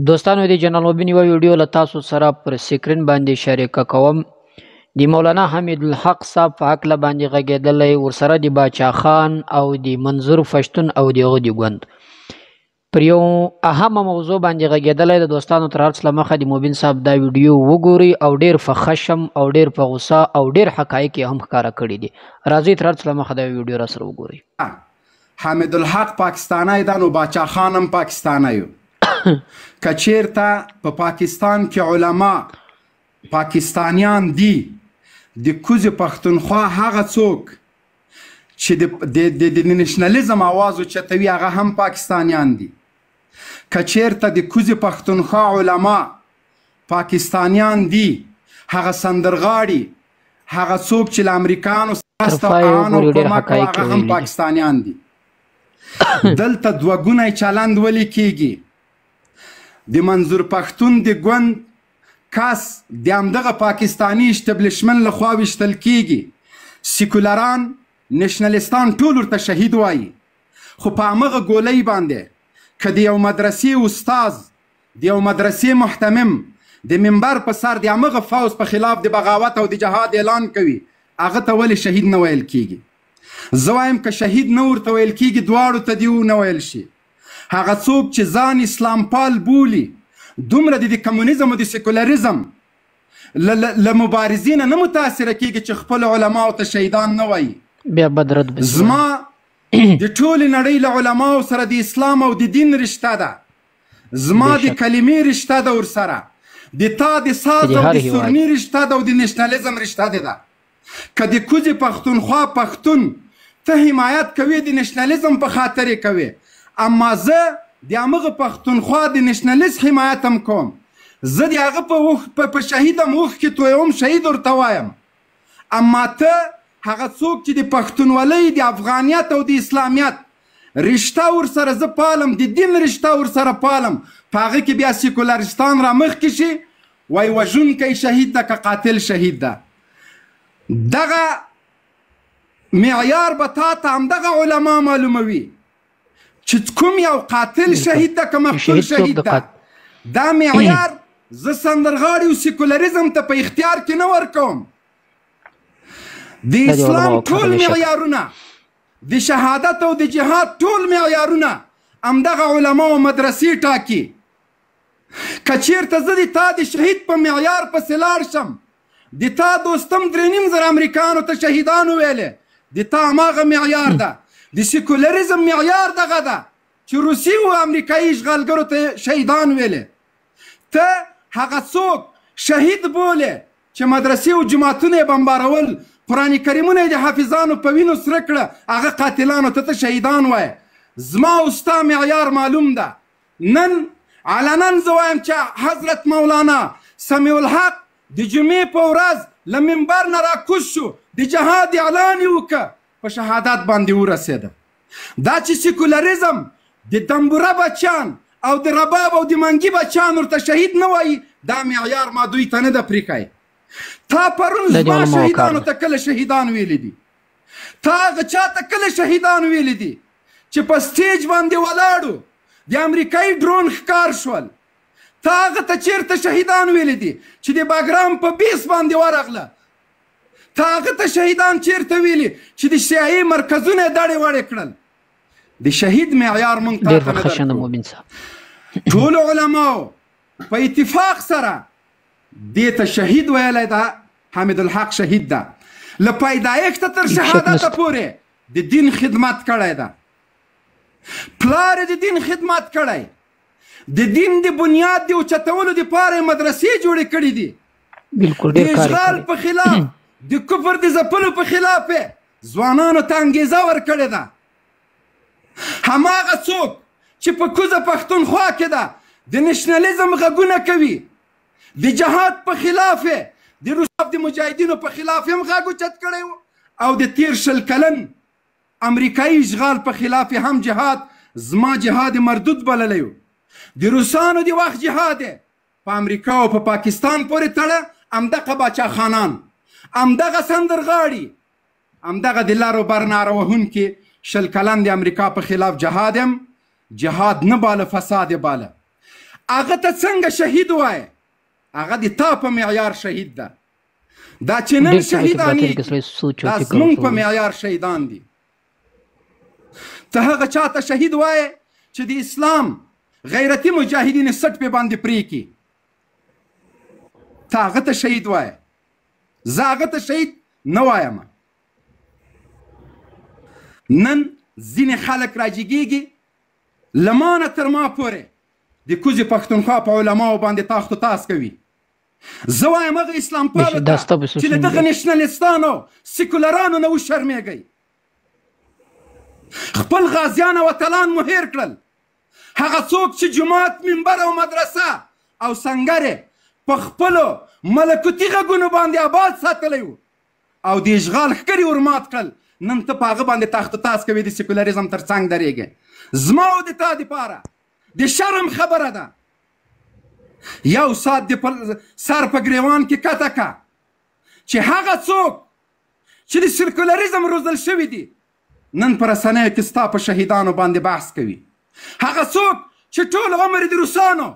دوستانو د جنرال مبین یوه ویډیو له تاسو سره پر سکرین باندې شریکه کوم. د مولانا حمید الحق صاحب په هکله باندې غږېدلی، ورسره د باچا خان او د منظور پښتون او د هغه د ګوند پر یو اهمه موضوع باندې غږېدلی. د دوستانو تر هر څه له مخه د مبین صاحب دا ویډیو وګوري او ډېر په خشم او ډېر په غوسه او ډېر حقایق یې هم ښکاره کړي دي. راځئ تر هر څه له مخه دا ویډیو را سره وګورئ. حمید الحق پاکستانی ده، نو باچا خان هم پاکستانی یو. که چیرته په پاکستان کې علما پاکستانیان دي، د کوزې پښتونخوا هغه څوک چې د نشنلیزم آواز اوچتوي هغه هم پاکستانیان دي. که چیرته د کوزې پښتونخوا علما پاکستانیان دي، هغه سندرغاړي، هغه څوک چې له امریکایانو سره تعاون او کومک کوي هغه هم پاکستانیان دي. دلته دوه ګونی چلند ولې کیږي؟ د منظور پښتون د ګوند کس د همدغه پاکستانی اشتبلیشمنت لخوا ویشتل کیږي. سیکولران نشنلیستان ټول ورته شهید وایي، خو په همغه ګولۍ باندې که د یو مدرسې استاز، د یو مدرسې محتمم د منبر په سر د همغه فوز په خلاف د بغاوت او د جهاد اعلان کوي، هغه ته ولې شهید نه ویل کیږي؟ زه وایم که شهید نه ورته ویل کیږي، دواړو ته دې ونه ویل شي. هغه څوک چې ځان اسلام پال بولي، دومره د کمونیزم او د سیکولریزم له مبارزین نه متاثره کیږي چې خپل علماو ته شهیدان نه وایي. بیا بدرد زما د ټولې نړۍ له علماو سره د اسلام او د دین رشته ده، زما د کلمې رشته ده، ورسره د تا د ساز او د سورني رشته ده او د نشنلیزم رشته ده. که د کوزې پښتونخوا پښتون ته حمایت کوي، د نشنلیزم په خاطر یې کوي، اما زه د همغه پښتونخوا د نشنلیست حمایت هم کوم. زه د هغه په شهید هم اوښکې تویوم، شهید ورته وایم. اما ته هغه څوک چې د پښتونولۍ د افغانیت او د اسلامیت رشته ورسره زه پالم، د دین رشته ورسره پالم، په هغه کې بیا سیکولرستان را مخکې شي وایي وژونکی شهید ده که قاتل شهید ده. دغه معیار به تا ته همدغه علما معلوموي چې کوم یو قاتل شهید ده که مقتول شهید ده. دا معیار زه سندرغاړي او سیکولریزم ته په اختیار کې نه ورکوم. د اسلام ټول معیارونه، د شهادت او د جهاد ټول معیارونه همدغه علما او مدرسې ټاکي. که چیرته زه د تا د شهید په معیار پسې لاړ شم، د تا دوستم 3.5 امریکایانو ته شهیدان وویلې، د تا هماغه معیار ده. د سیکولریزم معیار دغه ده چې روسي او امریکایي اشغالګرو ته شهیدان ویلې. ته هغه څوک شهید بولې چې مدرسې او جماعتونه یې بمبارول، قرآن کریمونه یې د حافظانو په وینو سره کړه، هغه قاتلانو ته شهیدان وایه. زما او ستا معیار معلوم ده. نن علنا زه وایم چې حضرت مولانا سمیع الحق د جمعې په ورځ له منبر نه راکوز شو، د جهاد اعلان یې وکړه، په شهادت باندې ورسېده. دا چې سیکولریزم د دمبوره بچیان او د رباب او د منګي بچیان ورته شهید نه وایي، دا معیار ما دوی ته نه ده پرېښی. تا پرون زما شهیدانو ته کله شهیدان ویلی دي؟ تا هغه چا ته کله شهیدان ویلی دي چې په سټیج باندې ولاړو د امریکایي ډرون ښکار شول؟ تا هغه ته چیرته شهیدان ویلی دي چې د باګرام په بیس باندې ورغله؟ تا هغه ته شهیدان چیرته ویلي چې د سیاهي مرکزونه یې دړې وړې کړل؟ د شهید معیار موږ تا ته نه درکوو. ټولو علماو په اتفاق سره دې ته شهید ویلی ده. حمید الحق شهید ده، له پیدایښته تر شهادته پورې د دین خدمت کړی ده. پلار یې د دین خدمت کړی، د دین د بنیاد د اوچتولو دپاره یې مدرسې جوړې کړي دي. د اشغال په خلاف، د کفر د ځپلو په خلاف ځوانانو ته انګیزه ورکړې ده. هماغه څوک چې په کوزه پښتونخوا کې ده د نشنلیزم غږونه کوي، د جهاد په خلاف، د روس د مجاهدینو په خلاف هم غږ اوچت کړی و، او د تیر 20 کلن امریکایي اشغال په خلاف هم جهاد زما جهاد مردود بللی و. د روسانو د وخت جهاد په امریکا او په پاکستان پورې تړه همدغه باچا خانان، همدغه سندرغاړي، همدغه د لر و بر ناره وهونکي 20 کلن د امریکا په خلاف جهاد هم جهاد نه باله، فساد یې باله. هغه ته څنګه شهید وایه؟ هغه د تا په معیار شهید ده. دا چې نن شهیدانېږي دا زمونږ په معیار شهیدان دي. ته هغه چا ته شهید وایه چې د اسلام غیرتي مجاهدین سټ پې باندې پرې کړي، ته هغه ته شهید وایه. زه هغه ته شهید نه وایم. نن ځینې خلک راجګېږي له ما نه تر ما پورې د کوزې پښتونخوا په علماو باندې تاخت و تاس کوي. زه وایم هغه اسلام پالو ته چې له دغه نېشنلستانو سیکولرانو نه وشرمېږئ. خپل غازیان او اتلان مو هېر کړل. هغه څوک چې جومات، منبر او مدرسه او سنګر په خپلو ملکوتي غږونو باندې آباد ساتلی و او د اشغال ښکرې ورمات کړل، نن ته په هغه باندې تاخت و تاس کوي، د سیکولریزم تر څنګ درېږې. زما او د تا دپاره د شرم خبره ده. یو ساعت د سر په ګریوان کې کته که چې هغه څوک چې د سیکولریزم روزل شوي دي نن په رسنیو کې ستا په شهیدانو باندې بحث کوي. هغه څوک چې ټول عمر د روسانو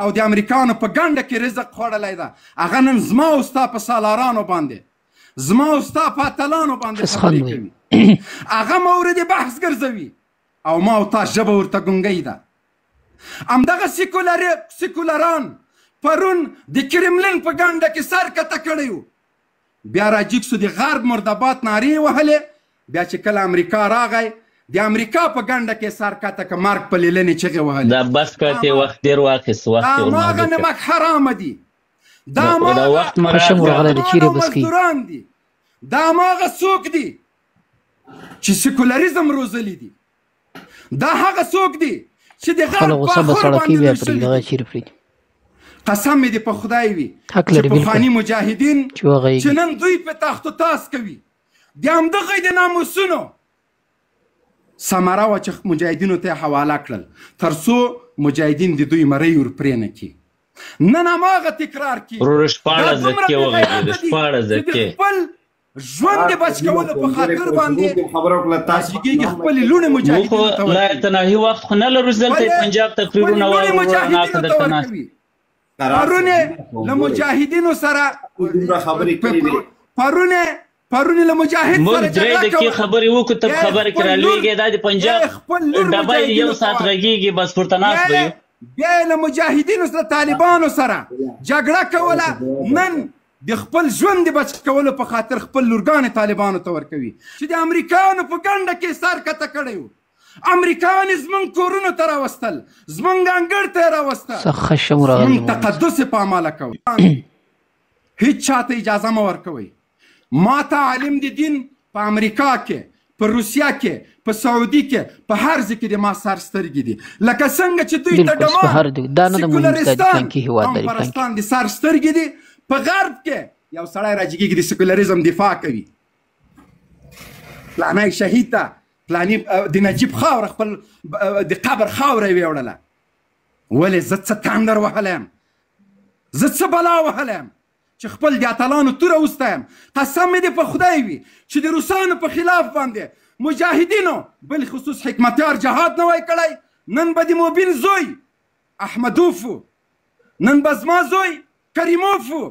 او د امریکانو په ګنډه کې رزق خوړلی ده، هغه نن زما او ستا په سالارانو باندې، زما او ستا په اتلانو باندې خبرې کوي. هغه مورد بحث ګرځوي او ما او تا ژبه ورته ګونګۍ ده. همدغه سیکولران پرون د کرملین په ګنډه کې سر کته کړی و، بیا راجګ سو د غرب مردبات نارې وهلې. بیا چې کله امریکا راغی د امریکا په ګنډه کې سر کته که مرګ په لیلنې چغې وهلې. دا بس کړتې وخت ډېر واخیست. دا هماغه نمک حرامه دي، دا هماغه مزدوران دي، دا هماغه څوک دي چې سیکولریزم روزلی دي، دا هغه څوک دي چې د غرب په خور باندې روزلی دي. قسم مې دې په خدای وي چې پخواني مجاهدین چې نن دوی په تاخت و تاس کوي د همدغه د ناموسونو ثمره وه چې مجاهدینو ته یې حواله کړل تر څو مجاهدین د دوی مرۍ ورپرې نه کړي. نن هماغه تکرار کړي. خپل ژوند د بچ کولو په خاطر باندې راجګېږي خپلې لوڼې مجاهدینو ته ورکوي. تناهي وخت خو نه لرو دلته پنجاب تقریرونه پرون له مجاهدینو سره پرون له مجاهد سره جګړه کوي. خبرې وکړو ته خبره کې رالوېږي دا د پنجاب ډبی یو ساعت غږېږي بس ورته ناست به یو. بیا یې له مجاهدینو سره طالبانو سره جګړه کوله. نن د خپل ژوند د بچ کولو په خاطر خپل لورګانې طالبانو ته ورکوي چې د امریکایانو په ګنډه کې سر کته کړی و. امریکایان زمونږ کورونو ته راوستل، زمونږ انګړ ته یې راوستل، زمونږ تقدس یې پاماله کوي. هیڅ چاته اجازه مه ورکوئ. ما ته عالم د دین په امریکا کې، په روسیه کې، په سعودي کې، په هر ځای کې د ما سر سترګې دي. لکه څنګه چې دوی ته سیکولرستان پرستان د سر سترګې دي، په غرب کې یو سړی راجګېږي د سیکولریزم دفاع کوي. فلانی شهید ته فلانی د نجیب خاوره خپل د قبر خاوره یې ویوړله. ولې زه څه تندر وهلی یم، زه څه بلا وهلی یم چې خپل د اتلانو توره وستایم. قسم مې دې په خدای وي چې د روسانو په خلاف باندې مجاهدینو بالخصوص حکمتیار جهاد نه وای کړی، نن به د موبین زوی احمدوف و، نن به زما زوی کریموف و.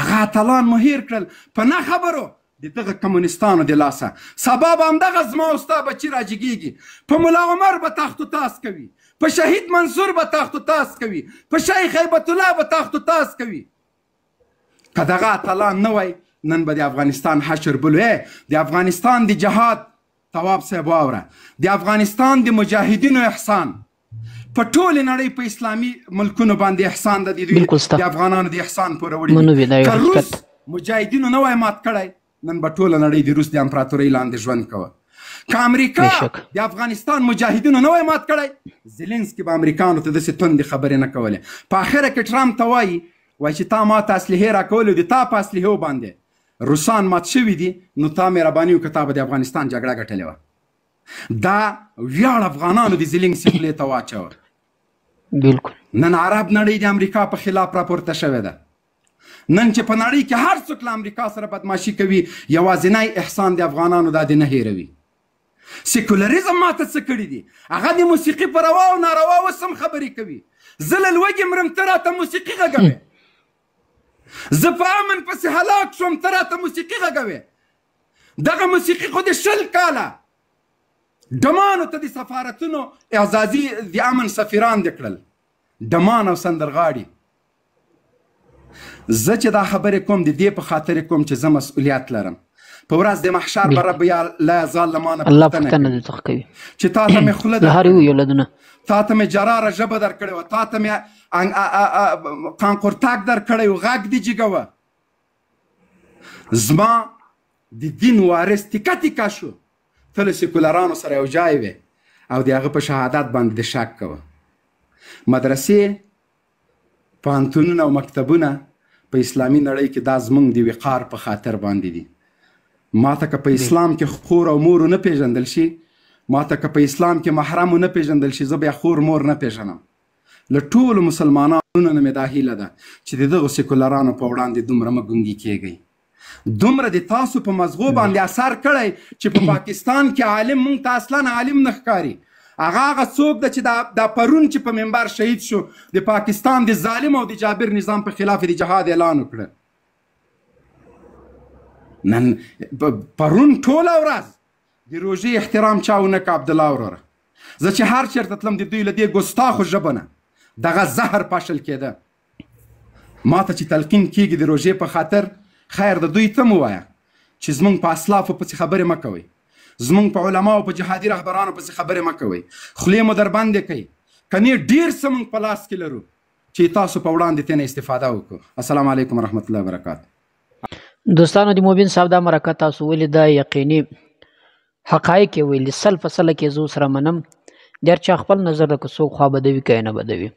هغه اتلان مو هیر کړل په نه خبرو د دغه کمونستانو د لاسه. سبا به همدغه زما او ستا بچي راجګېږي، په ملا عمر به تاخت و تاس کوي، په شهید منصور به تاخت و تاس کوي، په شیخ هیبت الله به تاخت و تاس کوي. که دغه اتلان نه وای نن به د افغانستان حشر بلو. د افغانستان د جهاد تواب صاحب واوره، د افغانستان د مجاهدینو احسان په ټولې نړۍ په اسلامي ملکونو باندې احسان ده. د افغانانو د احسان پوره وړي. که روس مجاهدینو نه وای مات کړی نن به ټوله نړۍ د روس د امپراتورۍ لاندې ژوند کوه. که امریکا د افغانستان مجاهدینو نه وای مات کړی زیلنسکي به امریکانو ته داسې توندې خبرې نه کولې. په آخره کې ټرمپ ته وایي چې تا ما ته اسلحې راکولې د تا په اسلحو باندې روسان مات شوي دي، نو تا مهرباني وکړه تا به د افغانستان جګړه ګټلې وه. دا ویاړ افغانانو د زیلنسکي خولې ته واچوه. نن عرب نړۍ د امریکا په خلاف راپورته شوې ده. نن چې په نړۍ کې هر څوک له امریکا سره بدماشي کوي یوازینی احسان د افغانانو دا د نه هیروي. سیکولریزم ماته څه کړي دي؟ هغه د موسیقي په روا او ناروا اوس هم خبرې کوي. زه له لوږې مرم ته راته موسیقي غږوې، زه په امن پسې هلاک شوم ته راته موسیقي غږوې. دغه موسیقي خو د 20 کاله ډمانو ته د سفارتونو اعزازي د امن سفیران دې کړل، ډمان او سندرغاړي. زه چې دا خبرې کوم د دې په خاطر کوم چې زه مسؤلیت لرم. په ورځ د محشر به رب لا یزال له مانه پوښتنه کوي چې تا ته مې خوله درکړې، تا ته مې جراره ژبه درکړې وه، تا ته مې قانقورتاک درکړی و، غږ دې جګه وه. زما د دین وارث تیکه تیکه شو. ته له سیکولرانو سره یو ځای وې او د هغه په شهادت باندې د شک کوه. مدرسې، پوهنتونونه او مکتبونه په اسلامي نړۍ کې دا زموږ د وقار په خاطر باندې دي. ما ته که په اسلام کې خور او مور نه پیژندل شي، ما ته که په اسلام کې محرم نه پیژندل شي، زه بیا خور مور نه پیژنم. له ټولو مسلمانانو نه مې دا هیله ده چې د دغو سیکولرانو په وړاندې دومره مه ګونګي کیږئ. دومره د تاسو په مزغو باندې اثر کړی چې په پاکستان کې عالم مونږ ته اصلا عالم نه ښکاري. هغه څوک ده چې دا پرون چې په منبر شهید شو، د پاکستان د ظالم او د جابر نظام په خلاف د جهاد اعلان وکړه. نن پرون ټوله ورځ د روژې احترام چا ونه که عبدالله وروره. زه چې هر چېرته تلم د دوی له دې ګستاخو ژبه نه دغه زهر پاشل کېده. ما ته چې تلقین کېږي د روژې په خاطر، خیر د دوی ته مو وایه چې زمونږ په اسلافو پسې خبرې مه کوئ، زمونږ په علماو په جهادي رهبرانو پسې خبرې مه کوئ، خولې مو در بندې کوئ. کنې ډېر څه مونږ په لاس کې لرو چې تاسو په وړاندې ترې نه استفاده وکړو. السلام علیکم ورحمت الله وبرکاته. دوستانو، د مبین صاحب دا مرکه تاسو ولیده، یقیني حقایق یې ویلي، سل په سله کې زه سره منم. ډېر چا خپل نظر ده که څوک خوا بدوي که نه بدوي.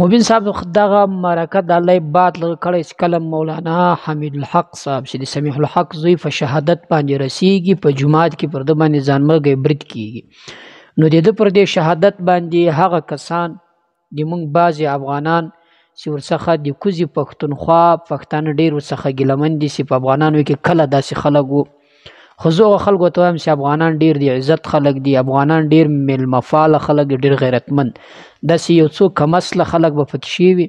مبین صاحب دغه مرکه د الله باد لږ کړی چې کله مولانا حمید الحق صاحب چې د سمیح الحق زوی په شهادت باندې رسیږي، په جومات کې پر ده باندې ځانمرګی برید کیږي، نو د ده پر دې شهادت باندې هغه کسان د موږ بعضې افغانان چې ورڅخه د کوزي پښتونخوا پښتانه ډېر ورڅخه ګیلمن دي چې په افغانانو کې کله داسې خلک وو. خو زه هغه خلکو ته وایم چې افغانان ډېر د عزت خلک دي، افغانان ډېر میلمه فاله خلک دي، ډېر غیرتمند. داسې یو څو کم اصله خلک به پکې شوي وي،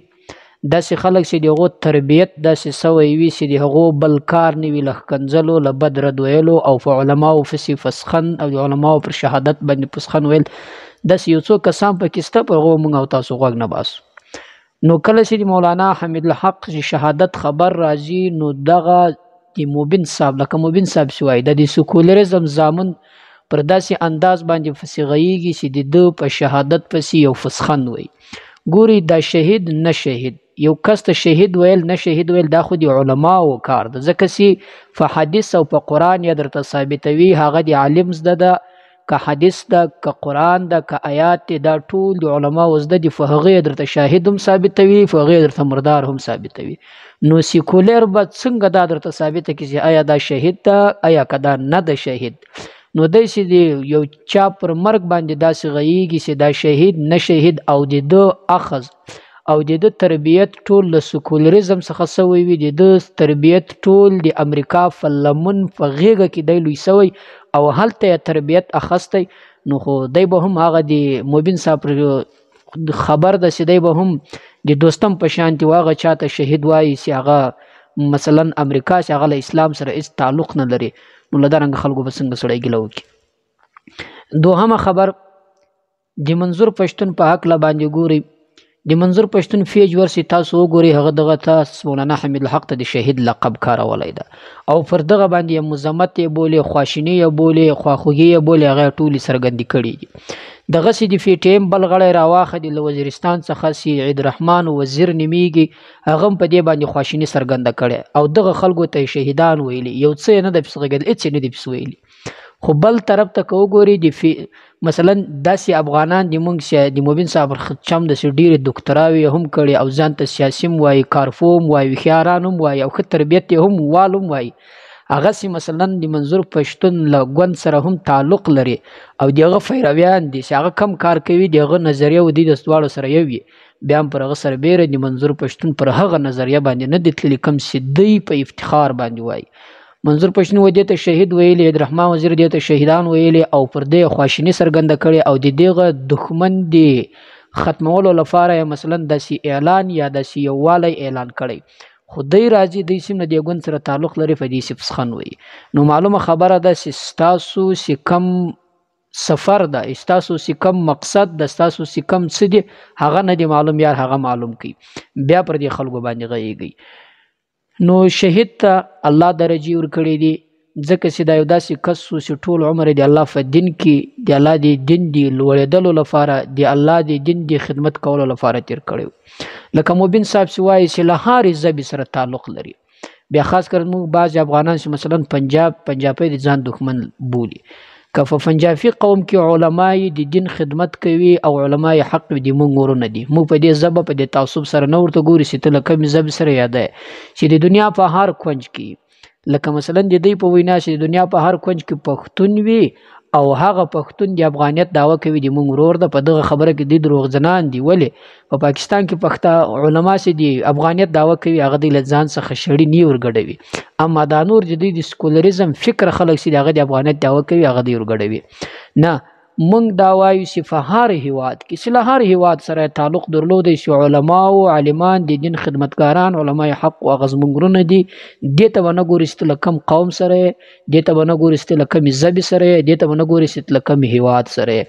داسې خلک چې د هغو تربیت داسې سوی وي چې د هغو بل کار نه وي له ښکنځلو، له بد رد ویلو او په علماو پسې فسخن او د علماو پر شهادت باندې فسخن ویل. داسې یو څو کسان پکې شته، پر هغو موږ او تاسو غوږ نه باسو. نو کله چې د مولانا حمید الحق شهادت خبر راځي، نو دغه د مبین صاحب لکه مبین صاحب چې وایي د سیکولریزم زامن پر داسې انداز باندې فسې غږیږي چې د ده په شهادت پسې یو فسخن وایي. ګوري دا شهید نه شهید، یو کس ته شهید ویل نه شهید ویل دا خو د علماو کار ده، ځکه چې په حدیث او په قرآن یا درته ثابتوي هغه د عالم زده ده، که حدیث ده، که قرآن ده، که آیات ده، دا ټول د علماو زده دي. په هغې درته شاهد هم ثابتوي، په هغې درته مردار هم ثابتوي. نو سیکولر به څنګه دا درته ثابته کړي چې آیا دا شهید ده آیا که دا نه ده شهید. نو دی چې د یو چا پر مرګ باندې داسې غږیږي چې دا شهید نه شهید، او د ده اخذ او د ده تربیت ټول له سیکولریزم څخه سوی وي، د ده تربیت ټول د امریکا په لمن په غېږه کې دی لوی سوی او هلته یې تربیت اخستی. نو خو دی به هم هغه د مبین صاحب خبر ده چې دی به هم د دوستم په شانتي هغه چاته شهید وایي چې هغه مثلا امریکا چې هغه له اسلام سره هېڅ تعلق نه لري. نو له دارنګه خلکو به څنګه سړی ګیله وکړي. دوهمه خبر د منظور پښتون په هکله باندې ګورئ. د منظور پښتون پیج ورسې تاسو وګورئ، هغه دغه تاسو مولانا حمید الحق ته د شهید لقب کارولی ده او پر دغه باندې یې مذمت یې بولې، خواشیني یې بولې، خواخوږي یې بولې، هغه یې ټولې څرګندې کړي دي. دغسې د پی ټي ایم بل غړی راواخلي له وزیرستان څخه چې عیدالرحمن وزیر نومیږي، هغه هم په دې باندې خواشیني څرګنده کړې او دغه خلکو ته یې شهیدان ویلي. یو څه یې نه ده پسې غږېدل، هېڅ یې نه دي پسې ویلي. خو بل طرف ته که وګورئ مثلا داسې افغانان د موږ د مبین صاحب چم داسې ډېرې دکتراوې هم کړي او ځان ته سیاسي هم وایي، کارفو هم وایي، هوښیاران هم وایي او ښه تربیت یې هم وال هم وایي. هغسې مثلا د منظور پښتون له ګوند سره هم تعلق لري او د هغه پیرویان دي چې هغه کم کار کوي، د هغه نظریه و دي د دواړو سره یو وي، بیا هم پر هغه سره بیره د منظور پښتون پر هغه نظریه باندې نه دي تللي کوم چې دوی په افتخار باندې وایي. منظور پښتون و دې ته شهید ویلي، عبدالرحمن وزیر دې ته شهیدان ویلي او پر دې خواشیني څرګنده کړې او د دغه دښمن د ختمولو لپاره مثلا داسې اعلان یا داسې یووالی اعلان کړی، خو دی راځي دی سیم نه د ګوند سره تعلق لري په دې سفسخن وي. نو معلومه خبره ده چې ستاسو چې کم سفر ده، ستاسو چې کم مقصد ده، ستاسو چې کم څه دي هغه نه دی معلوم، یار هغه معلوم کړي، بیا پر دې خلکو باندې غږیږي. نو شهید ته الله درجې ورکړي دي ځکه چې دا یو داسې کس و چې ټول عمر د الله په دین کې د الله د دین د لوړېدلو لپاره د الله د دین د خدمت کولو لپاره تیر کړی. لکه مبین صاحب چې وایي چې له هرې ژبې سره تعلق لري. بیا خاص کر موږ بعض افغانان چې مثلا پنجابی د ځان دښمن بولي، که په پنجابي قوم کې علمای د دین خدمت کوي او علمای حق دي، موږ ورونه دي، موږ په دې ژبه په دې تعصب سره نه ورته ګوري چې ته له کومې ژبې سره یاده چې د دنیا په هر کونج کې، لکه مثلا د دوی په وینا چې د دنیا په هر کونج کې پښتون وي او هغه پښتون د افغانیت دعوه کوي د موږ ورور ده، په دغه خبره کې د دروغجنان دي. ولې په پاکستان کې پښتون علما چې د افغانیت دعوه کوي هغه د ځان څخه شړی نه ورګډوي، اما دا نور د سکولریزم فکر خلک چې هغه د افغانیت دعوه کوي هغه د ورګډوي. نه، مونږ دا وایو چې په هر هیواد کې چې له هر هیواد سره تعلق درلودی چې علما او عالمان د دین خدمتګاران علماء حق او هغه زموږ ورونه دي، دې ته به نه ګوري چې له کوم قوم سره یې، دې ته به نه ګوري چې له کومې ژبې سره یې، دې ته به نه ګوري چې له کوم هیواد سره یې.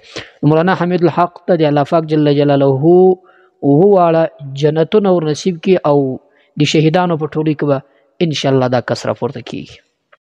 مولانا حمید الحق ته د الله پاک جل جلاله واړه جنتونه ور نصیب کړي او د شهیدانو په ټولۍ کې به انشاءالله دا کس راپورته کیږي.